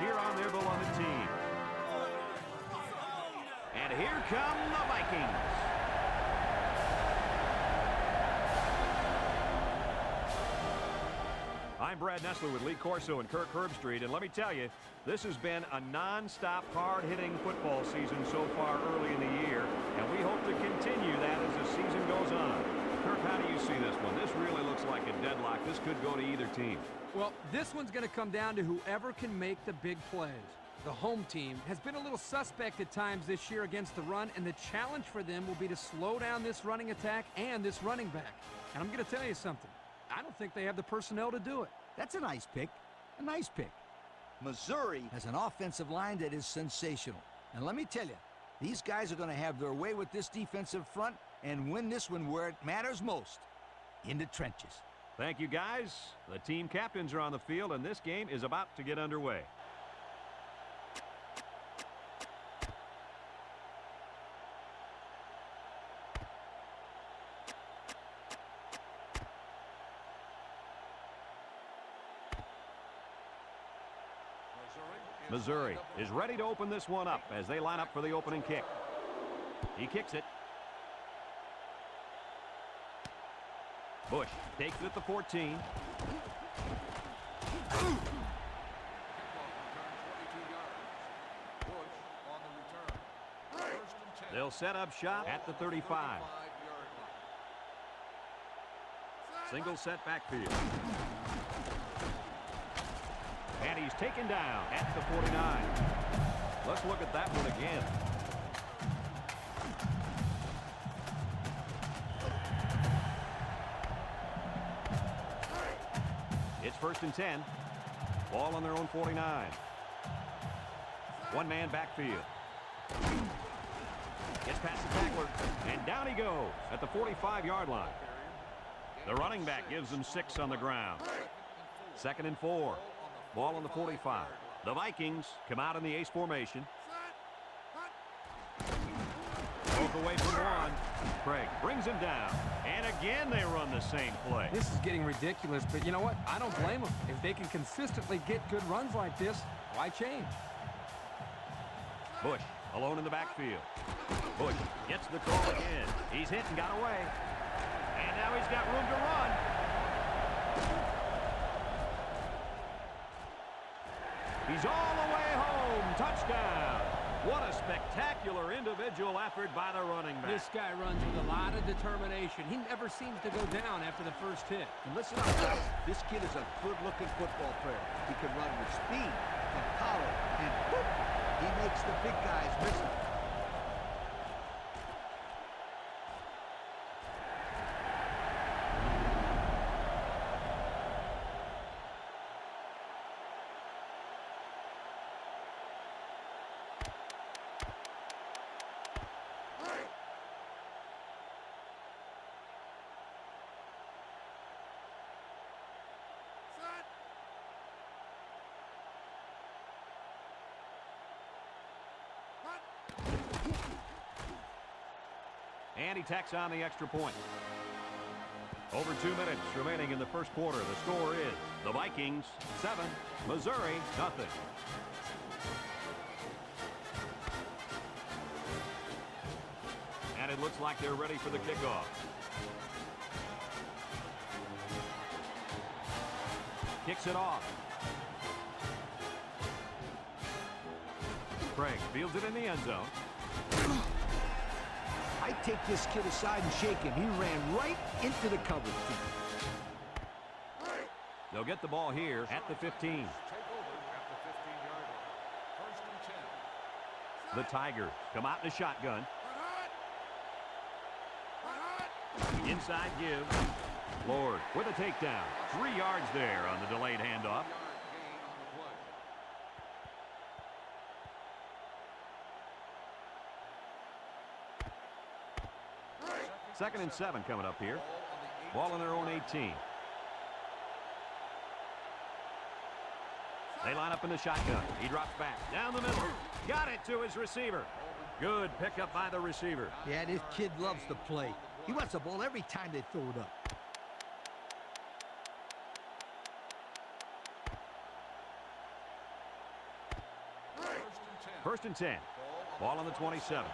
cheer on their beloved team. And here come the Vikings. I'm Brad Nessler with Lee Corso and Kirk Herbstreit, and let me tell you, this has been a non-stop, hard-hitting football season so far early in the year, and we hope to continue that as the season goes on. Kirk, how do you see this one? This really looks like a deadlock. This could go to either team. Well, this one's going to come down to whoever can make the big plays. The home team has been a little suspect at times this year against the run, and the challenge for them will be to slow down this running attack and this running back. And I'm going to tell you something. I don't think they have the personnel to do it. That's a nice pick. A nice pick. Missouri has an offensive line that is sensational. And let me tell you, these guys are going to have their way with this defensive front and win this one where it matters most, in the trenches. Thank you, guys. The team captains are on the field, and this game is about to get underway. Missouri is ready to open this one up as they line up for the opening kick. He kicks it. Bush takes it at the 14. They'll set up shop at the 35. Single set backfield. And he's taken down at the 49. Let's look at that one again. It's 1st and 10. Ball on their own 49. One-man backfield. Gets past the tackler, and down he goes at the 45-yard line. The running back gives them 6 on the ground. 2nd and 4. Ball on the 45. The Vikings come out in the ace formation. Broke away from one. Craig brings him down. And again they run the same play. This is getting ridiculous, but you know what? I don't blame them. If they can consistently get good runs like this, why change? Bush alone in the backfield. Bush gets the call again. He's hit and got away. And now he's got room to run. He's all the way home. Touchdown. What a spectacular individual effort by the running back. This guy runs with a lot of determination. He never seems to go down after the first hit. And listen up, guys. This kid is a good-looking football player. He can run with speed and power, and whoop, he makes the big guys miss him. And he tacks on the extra point. Over 2 minutes remaining in the first quarter. The score is the Vikings 7, Missouri 0. And it looks like they're ready for the kickoff. Kicks it off. Craig fields it in the end zone. I take this kid aside and shake him. He ran right into the coverage team. They'll get the ball here at the 15. The Tigers come out in the shotgun. Inside give. Lord with a takedown. 3 yards there on the delayed handoff. Second and 7 coming up here. Ball on their own 18. They line up in the shotgun. He drops back. Down the middle. Got it to his receiver. Good pickup by the receiver. Yeah, this kid loves to play. He wants the ball every time they throw it up. First and 10. Ball on the 27.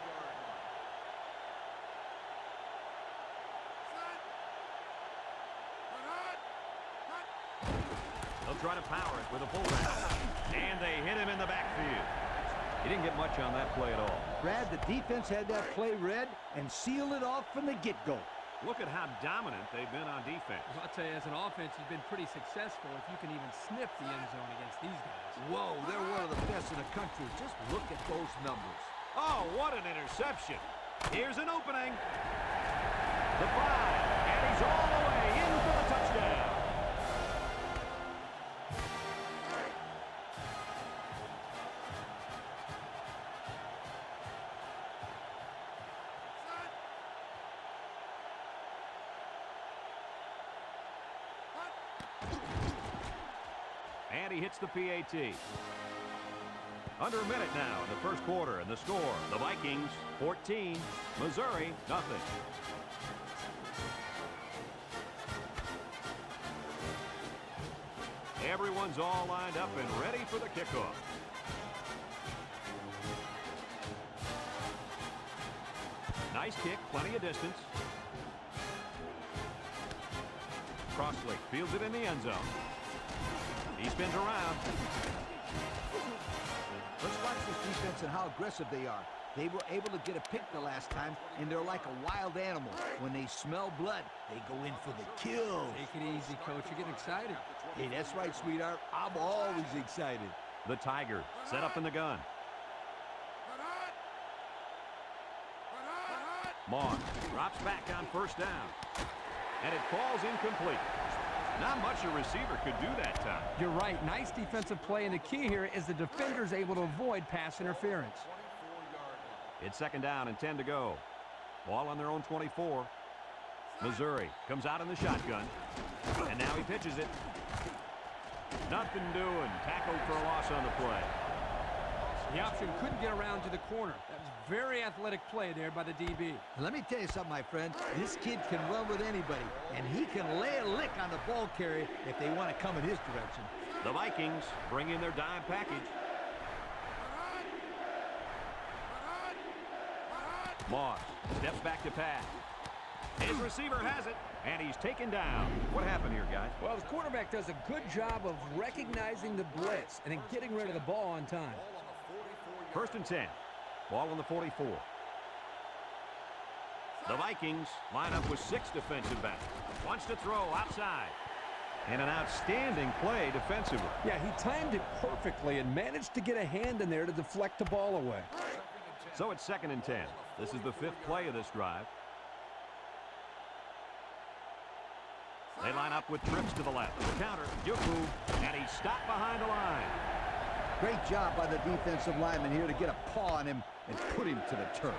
They'll try to power it with a fullback. And they hit him in the backfield. He didn't get much on that play at all. Brad, the defense had that play read and sealed it off from the get-go. Look at how dominant they've been on defense. Well, I'll tell you, as an offense, you've been pretty successful if you can even sniff the end zone against these guys. Whoa, they're one of the best in the country. Just look at those numbers. Oh, what an interception. Here's an opening. The 5, and he's all the way in for the touchdown. And he hits the PAT. Under a minute now in the first quarter, and the score, the Vikings 14, Missouri nothing. Everyone's all lined up and ready for the kickoff. Nice kick, plenty of distance. Crossley fields it in the end zone. He spins around. Let's watch this defense and how aggressive they are. They were able to get a pick the last time, and they're like a wild animal. When they smell blood, they go in for the kill. Take it easy, Coach. You're getting excited. Hey, that's right, sweetheart. I'm always excited. The Tiger set up in the gun. Moss drops back on first down. And it falls incomplete. Not much a receiver could do that time. You're right. Nice defensive play, and the key here is the defender's able to avoid pass interference. It's second down and 10 to go. Ball on their own 24. Missouri comes out in the shotgun. And now he pitches it. Nothing doing. Tackled for a loss on the play. The option couldn't get around to the corner. That was very athletic play there by the DB. Let me tell you something, my friend. This kid can run with anybody, and he can lay a lick on the ball carrier if they want to come in his direction. The Vikings bring in their dime package. Moss steps back to pass. His receiver has it, and he's taken down. What happened here, guys? Well, the quarterback does a good job of recognizing the blitz and then getting rid of the ball on time. First and 10. Ball on the 44. The Vikings line up with 6 defensive backs. Wants to throw outside. And an outstanding play defensively. Yeah, he timed it perfectly and managed to get a hand in there to deflect the ball away. So it's second and 10. This is the 5th play of this drive. They line up with trips to the left. The counter, Yuku, and he's stopped behind the line. Great job by the defensive lineman here to get a paw on him and put him to the turf.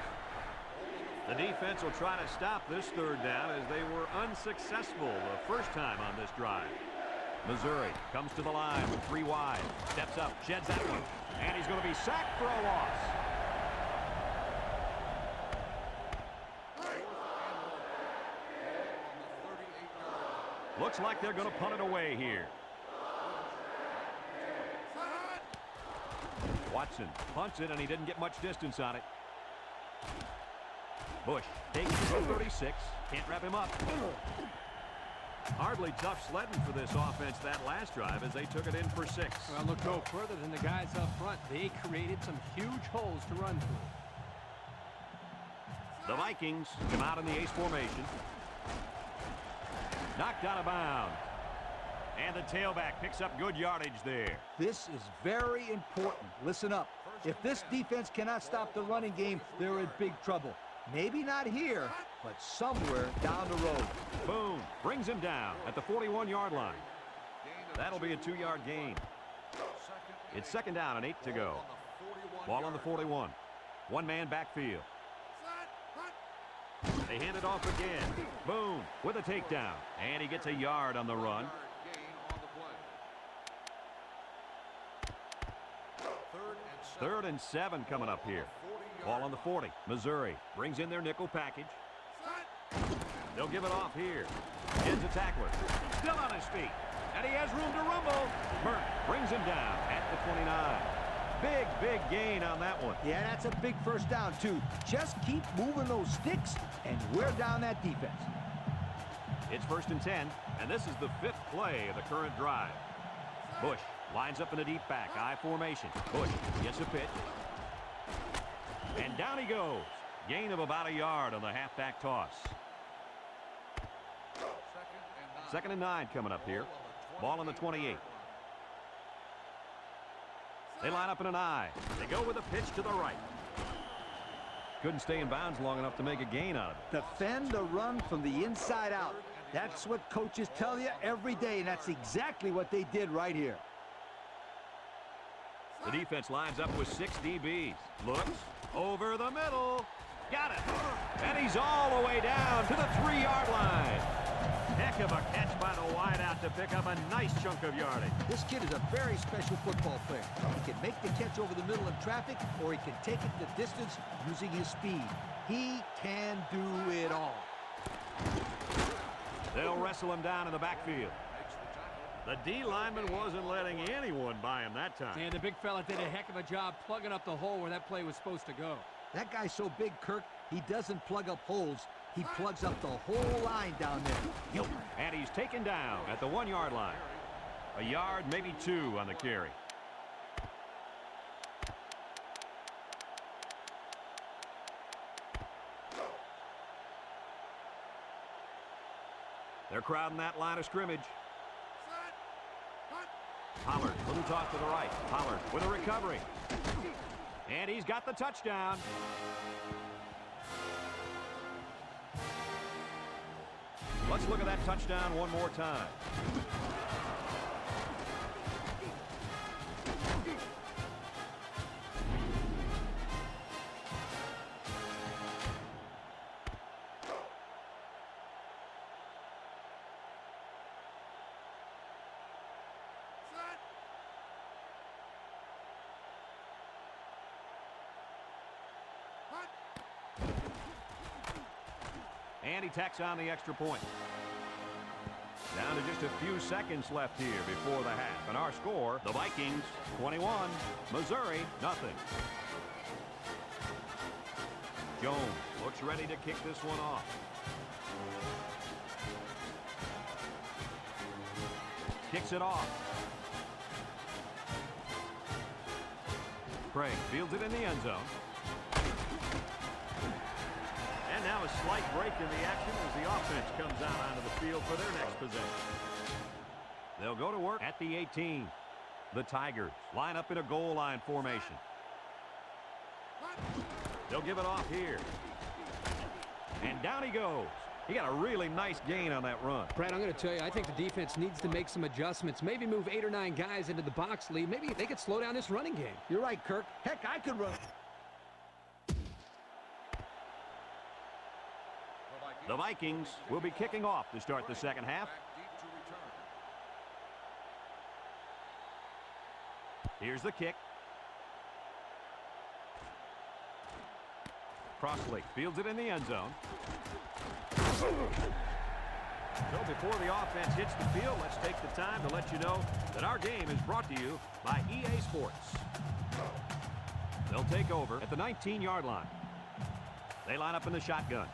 The defense will try to stop this third down as they were unsuccessful the first time on this drive. Missouri comes to the line with 3 wide. Steps up, sheds that one, and he's going to be sacked for a loss. Looks like they're going to punt it away here. Watson punts it, and he didn't get much distance on it. Bush takes it to 36. Can't wrap him up. Hardly tough sledding for this offense that last drive as they took it in for 6. Well, look no further than the guys up front. They created some huge holes to run through. The Vikings come out in the ace formation. Knocked out of bounds. And the tailback picks up good yardage there. This is very important. Listen up. If this defense cannot stop the running game, they're in big trouble. Maybe not here, but somewhere down the road. Boone brings him down at the 41-yard line. That'll be a 2-yard gain. It's second down and 8 to go. Ball on the 41. One-man backfield. They hand it off again. Boone with a takedown. And he gets a yard on the run. Third and 7 coming up here. Ball on the 40. Missouri brings in their nickel package. They'll give it off here. Here's a tackler. Still on his feet. And he has room to rumble. Burke brings him down at the 29. big gain on that one. Yeah, that's a big first down, too. Just keep moving those sticks and wear down that defense. It's 1st and 10, and this is the 5th play of the current drive. Bush lines up in a deep back, I formation. Bush gets a pitch. And down he goes. Gain of about a yard on the halfback toss. 2nd and 9 coming up here. Ball on the 28. They line up in an I. They go with a pitch to the right. Couldn't stay in bounds long enough to make a gain out of it. Defend the run from the inside out. That's what coaches tell you every day, and that's exactly what they did right here. The defense lines up with 6 DBs. Looks over the middle. Got it. And he's all the way down to the 3-yard line. Heck of a catch by the wideout to pick up a nice chunk of yardage. This kid is a very special football player. He can make the catch over the middle in traffic, or he can take it the distance using his speed. He can do it all. They'll wrestle him down in the backfield. The D lineman wasn't letting anyone by him that time. And the big fella did a heck of a job plugging up the hole where that play was supposed to go. That guy's so big, Kirk, he doesn't plug up holes. He plugs up the whole line down there. And he's taken down at the 1-yard line. A yard, maybe 2 on the carry. They're crowding that line of scrimmage. Pollard, little toss to the right. Pollard with a recovery. And he's got the touchdown. Let's look at that touchdown one more time. And he tacks on the extra point. Down to just a few seconds left here before the half. And our score, the Vikings 21, Missouri nothing. Jones looks ready to kick this one off. Kicks it off. Craig fields it in the end zone. And now a slight break in the action as the offense comes out onto the field for their next possession. They'll go to work at the 18. The Tigers line up in a goal line formation. They'll give it off here. And down he goes. He got a really nice gain on that run. Brad, I'm going to tell you, I think the defense needs to make some adjustments. Maybe move 8 or 9 guys into the box lead. Maybe they could slow down this running game. You're right, Kirk. Heck, I could run. The Vikings will be kicking off to start the second half. Here's the kick. Crossley fields it in the end zone. So before the offense hits the field, let's take the time to let you know that our game is brought to you by EA Sports. They'll take over at the 19-yard line. They line up in the shotgun.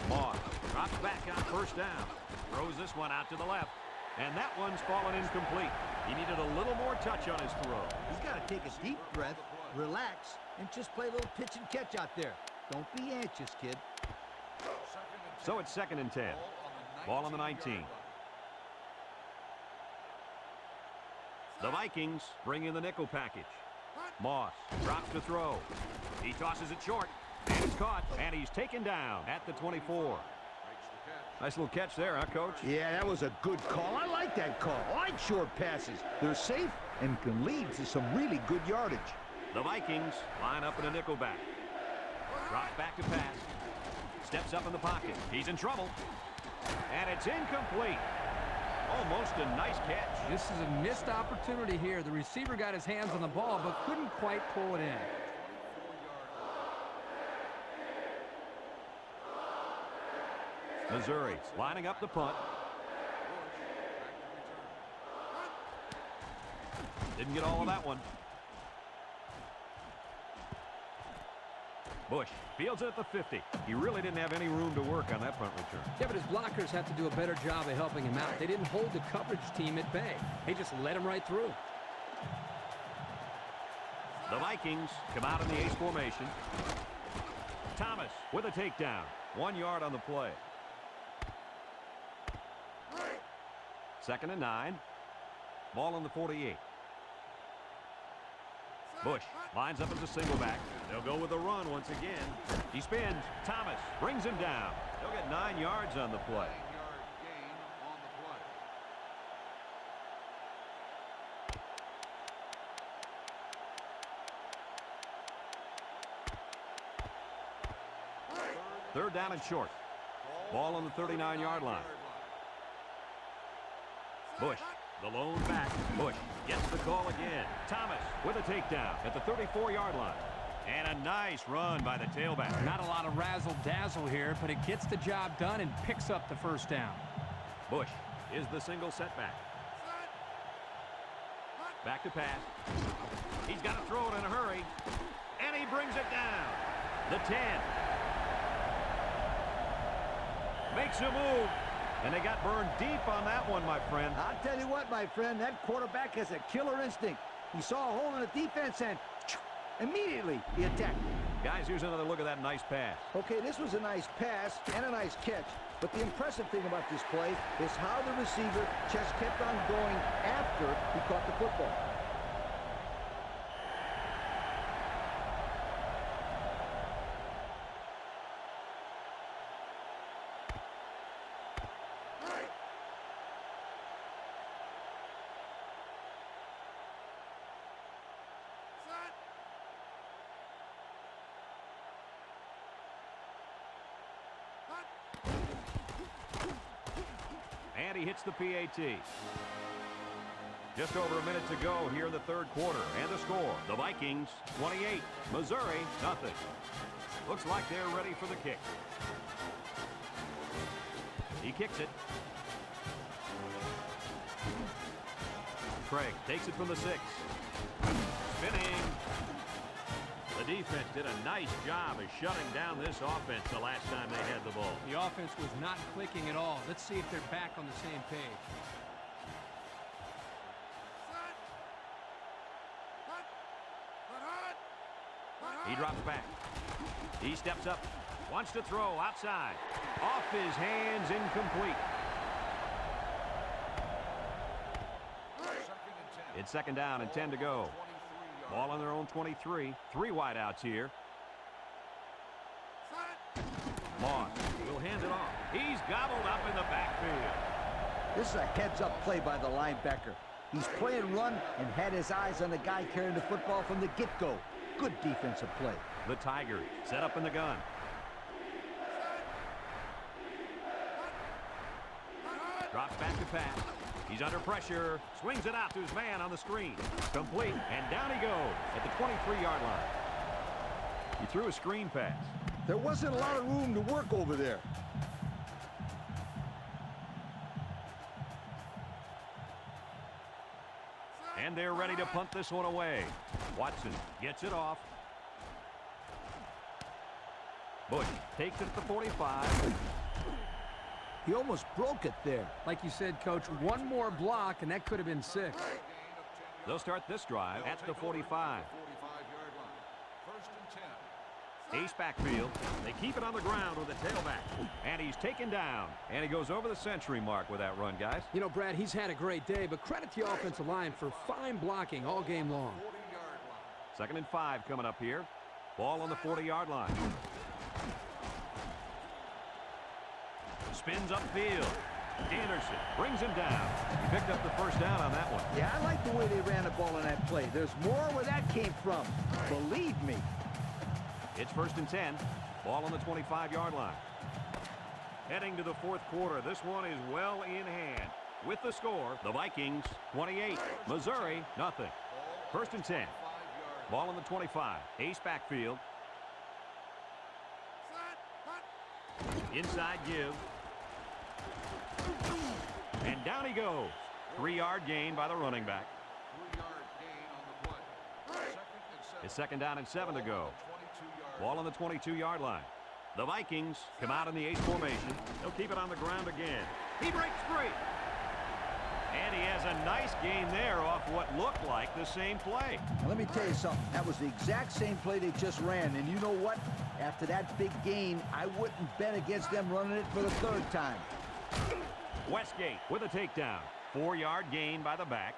Moss drops back on first down. Throws this one out to the left. And that one's fallen incomplete. He needed a little more touch on his throw. He's got to take a deep breath, relax, and just play a little pitch and catch out there. Don't be anxious, kid. So it's 2nd and 10. Ball on the 19. The Vikings bring in the nickel package. Moss drops to throw. He tosses it short. And it's caught, and he's taken down at the 24. Nice little catch there, huh, Coach? Yeah, that was a good call. I like that call. I like short passes. They're safe and can lead to some really good yardage. The Vikings line up in a nickel back. Drops back to pass. Steps up in the pocket. He's in trouble. And it's incomplete. Almost a nice catch. This is a missed opportunity here. The receiver got his hands on the ball, but couldn't quite pull it in. Missouri lining up the punt. Didn't get all of that one. Bush fields it at the 50. He really didn't have any room to work on that punt return. Yeah, but his blockers have to do a better job of helping him out. They didn't hold the coverage team at bay. They just let him right through. The Vikings come out in the ace formation. Thomas with a takedown. 1 yard on the play. 2nd and 9. Ball on the 48. Bush lines up as a single back. They'll go with a run once again. He spins. Thomas brings him down. They'll get 9 yards on the play. Third down and short. Ball on the 39-yard line. Bush, the lone back. Bush gets the call again. Thomas with a takedown at the 34-yard line. And a nice run by the tailback. Not a lot of razzle-dazzle here, but it gets the job done and picks up the first down. Bush is the single setback. Back to pass. He's got to throw it in a hurry. And he brings it down. The 10. Makes a move. And they got burned deep on that one, my friend. I'll tell you what, my friend, that quarterback has a killer instinct. He saw a hole in the defense and immediately he attacked. Guys, here's another look at that nice pass. Okay, this was a nice pass and a nice catch. But the impressive thing about this play is how the receiver just kept on going after he caught the football. And he hits the PAT. Just over a minute to go here in the third quarter. And the score, the Vikings 28, Missouri nothing. Looks like they're ready for the kick. He kicks it. Craig takes it from the 6. Spinning. The defense did a nice job of shutting down this offense the last time they had the ball. The offense was not clicking at all. Let's see if they're back on the same page. He drops back. He steps up. Wants to throw outside. Off his hands, incomplete. It's 2nd down and 10 to go. Ball on their own 23. 3 wideouts here. Moss will hand it off. He's gobbled up in the backfield. This is a heads-up play by the linebacker. He's playing run and had his eyes on the guy carrying the football from the get-go. Good defensive play. The Tigers set up in the gun. Drops back to pass. He's under pressure. Swings it out to his man on the screen. Complete. And down he goes at the 23-yard line. He threw a screen pass. There wasn't a lot of room to work over there. And they're ready to punt this one away. Watson gets it off. Bush takes it at the 45. He almost broke it there. Like you said, Coach, one more block, and that could have been 6. They'll start this drive at the 45. Ace backfield. They keep it on the ground with the tailback. And he's taken down. And he goes over the century mark with that run, guys. You know, Brad, he's had a great day, but credit the offensive line for fine blocking all game long. 2nd and 5 coming up here. Ball on the 40-yard line. Spins upfield. Anderson brings him down. He picked up the first down on that one. Yeah, I like the way they ran the ball on that play. There's more where that came from. Believe me. It's 1st and 10. Ball on the 25-yard line. Heading to the fourth quarter. This one is well in hand. With the score, the Vikings 28, Missouri nothing. 1st and 10. Ball on the 25. Ace backfield. Inside give. And down he goes. 3-yard gain by the running back. It's 2nd down and 7 to go. Ball on the 22-yard line. The Vikings come out in the ace formation. They'll keep it on the ground again. He breaks free. And he has a nice gain there off what looked like the same play. Now, let me tell you something. That was the exact same play they just ran. And you know what? After that big gain, I wouldn't bet against them running it for the 3rd time. Westgate with a takedown. 4-yard gain by the back.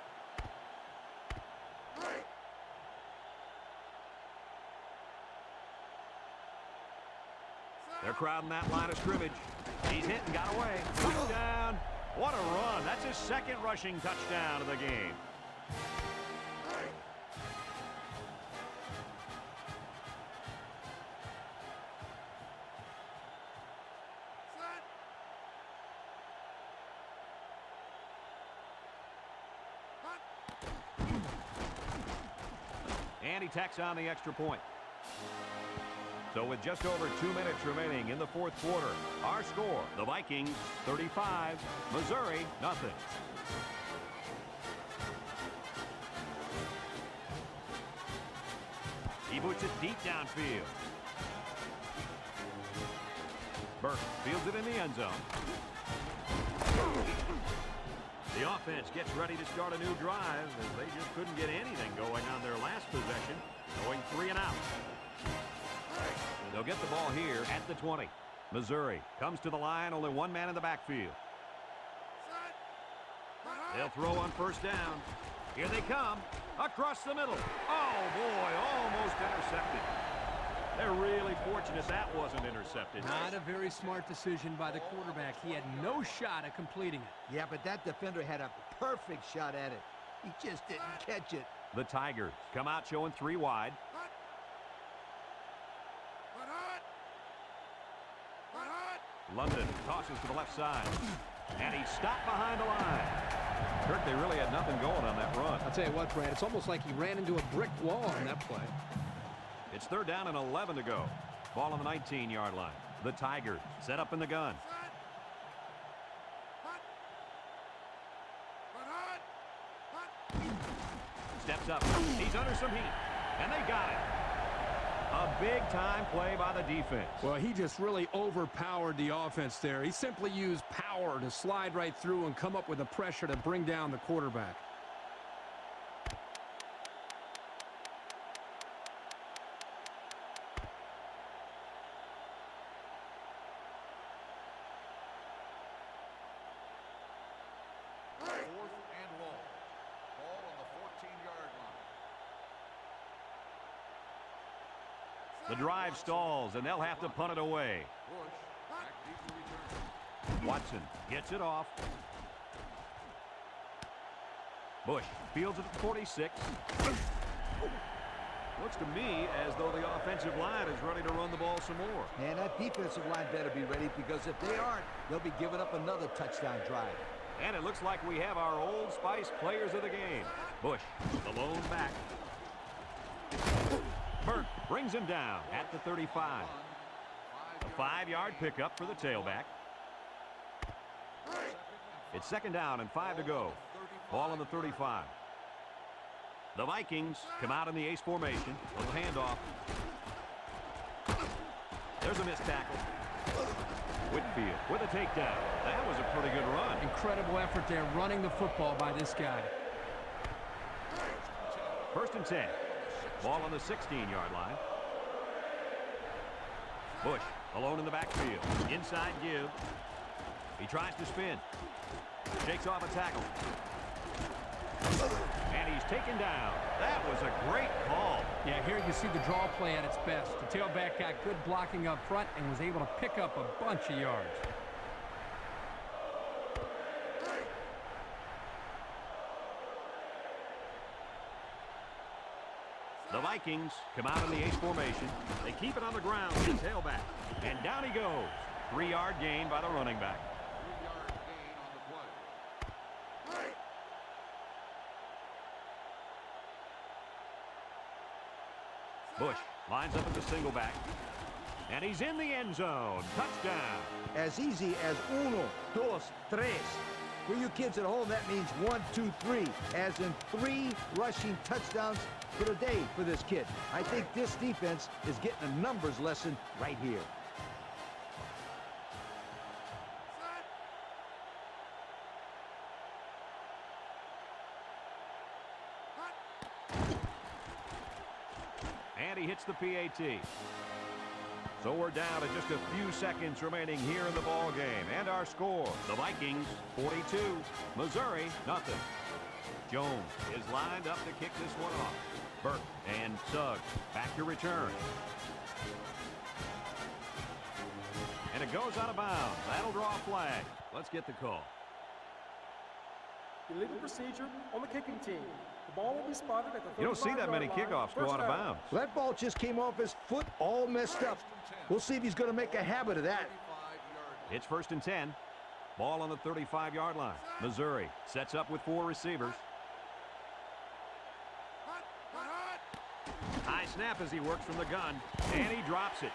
They're crowding that line of scrimmage. He's hit and got away. Touchdown. What a run. That's his 2nd rushing touchdown of the game. And he tacks on the extra point. So with just over 2 minutes remaining in the 4th quarter, our score, the Vikings 35, Missouri nothing. He boots it deep downfield. Burke fields it in the end zone. The offense gets ready to start a new drive as they just couldn't get anything going on their last possession, going 3 and out. They'll get the ball here at the 20. Missouri comes to the line, only 1 man in the backfield. They'll throw on 1st down. Here they come, across the middle. Oh, boy, almost intercepted. They're really fortunate that wasn't intercepted. Not a very smart decision by the quarterback. He had no shot at completing it. Yeah, but that defender had a perfect shot at it. He just didn't catch it. The Tigers come out showing 3 wide. London tosses to the left side. And he's stopped behind the line. Kirk, they really had nothing going on that run. I'll tell you what, Brad, it's almost like he ran into a brick wall on that play. It's 3rd down and 11 to go. Ball on the 19-yard line. The Tigers set up in the gun. Steps up. He's under some heat. And they got it. A big-time play by the defense. Well, he just really overpowered the offense there. He simply used power to slide right through and come up with the pressure to bring down the quarterback. The drive stalls, and they'll have to punt it away. Watson gets it off. Bush fields it at the 46. Looks to me as though the offensive line is ready to run the ball some more. And that defensive line better be ready, because if they aren't, they'll be giving up another touchdown drive. And it looks like we have our Old Spice players of the game. Bush, the lone back. Burke brings him down at the 35. A 5-yard pickup for the tailback. It's 2nd down and 5 to go. Ball on the 35. The Vikings come out in the ace formation. A little handoff. There's a missed tackle. Whitfield with a takedown. That was a pretty good run. Incredible effort there running the football by this guy. 1st and 10. Ball on the 16-yard line. Bush alone in the backfield. Inside give. He tries to spin. Shakes off a tackle. And he's taken down. That was a great call. Yeah, here you see the draw play at its best. The tailback got good blocking up front and was able to pick up a bunch of yards. The Vikings come out in the ace formation. They keep it on the ground with the tailback. And down he goes. 3-yard gain by the running back. 3-yard gain on the play. Bush lines up at the single back. And he's in the end zone. Touchdown. As easy as 1, 2, 3. For you kids at home, that means 1, 2, 3, as in 3 rushing touchdowns for the day for this kid. I think this defense is getting a numbers lesson right here. And he hits the PAT. So we're down to just a few seconds remaining here in the ball game. And our score, the Vikings 42, Missouri nothing. Jones is lined up to kick this one off. Burke and Suggs back to return. And it goes out of bounds. That'll draw a flag. Let's get the call. Illegal procedure on the kicking team. The ball will be spotted at the 35-yard line. You don't see that many kickoffs go out of bounds. Well, that ball just came off his foot all messed up. We'll see if he's going to make a habit of that. It's 1st and 10. Ball on the 35-yard line. Missouri sets up with 4 receivers. High snap as he works from the gun, and he drops it.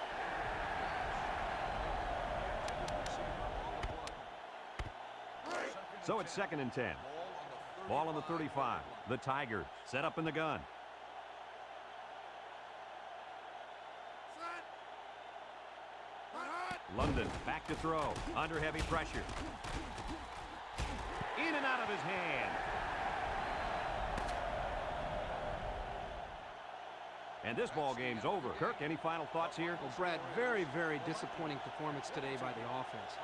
So it's 2nd and 10. Ball on the 35. The Tigers set up in the gun. London back to throw. Under heavy pressure. In and out of his hand. And this ball game's over. Kirk, any final thoughts here? Well, Brad, very, very disappointing performance today by the offense.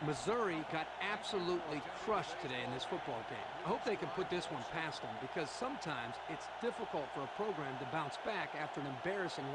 Missouri got absolutely crushed today in this football game. I hope they can put this one past them, because sometimes it's difficult for a program to bounce back after an embarrassing